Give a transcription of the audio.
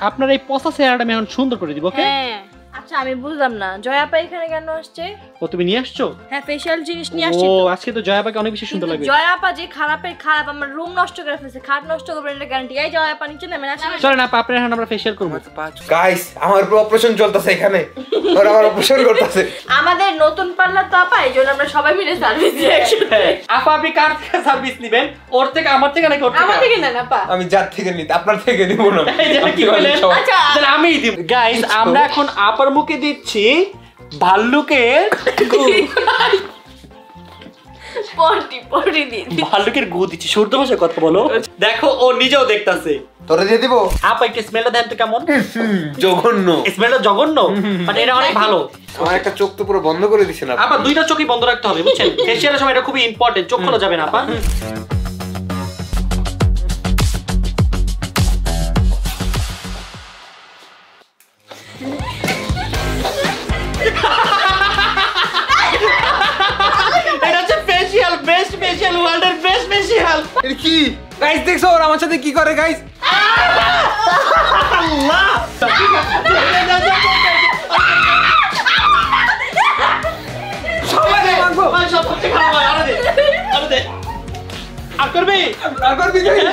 আপনার এই পচা চেহারাটা আমি এখন সুন্দর করে দিব, ওকে? হ্যাঁ। আচ্ছা আমি বুঝলাম না জয়াপা এখানে কেন আসছে? ও তুমি নিয়ে আসছো? হ্যাঁ ফেশিয়াল জিনিস নিয়ে আসছি। ও আজকে তো জয়াপাকে অনেক বেশি সুন্দর লাগবে। জয়াপা যে খারাপের খারাপ, আমার রুম নষ্ট করে ফেলছে, খাট নষ্ট করবে এটা গ্যারান্টি। এই জয়াপা নিচে নামেন, আসেন। চলেন আপা, আপনার এখন আমরা ফেশিয়াল করব। গাইস আমার অপারেশন চলতেছে এখানে, ওরা আমার অপারেশন করতেছে। আমাদের নতুন পার্লার তো আপা, এইজন্য আমরা সবাই মিলে সার্ভিস দিই একসাথে। আপা আপনি কার থেকে সার্ভিস নেবেন? ওর থেকে, আমার থেকে নাকি ওর থেকে? আমার থেকে না আপা, আমি যার থেকে নিতে আপনার থেকে নিব না। এই যে কি বলেন? আচ্ছা তাহলে আমি দিব। গাইস আমরা এখন আপার মুখে দিচ্ছি ভাল্লুকের পটি দিন। ভাল্লুকের গু দিচ্ছি। শুদ্ধ ভাষায় কথা বলো। দেখো ও নিজেও দেখতাছে। তোরে দিয়ে দিব। আপা একটু স্মেলটা দেন তো কেমন? জঘন্য। স্মেলটা জঘন্য, মানে এটা অনেক ভালো। আমার একটা চোখ তো পুরো বন্ধ করে দিছেন আপনি। আপা দুইটা চোখই বন্ধ রাখতে হবে, বুঝছেন? ফেশিয়ালের সময় এটা খুবই ইম্পর্টেন্ট, চোখ খোলা যাবে না আপা। এটা হচ্ছে ফেশিয়াল, বেস্ট ফেশিয়াল, ওয়ার্ল্ডের বেস্ট ফেশিয়াল। এটা কি গাইস দেখছো ওর আমার সাথে কি করে গাইস? আল্লাহ সবাই মাগো। সব করতে খারাপ হয়। আরে দে, আরে দে। আর করবি? আর করবি গাইস?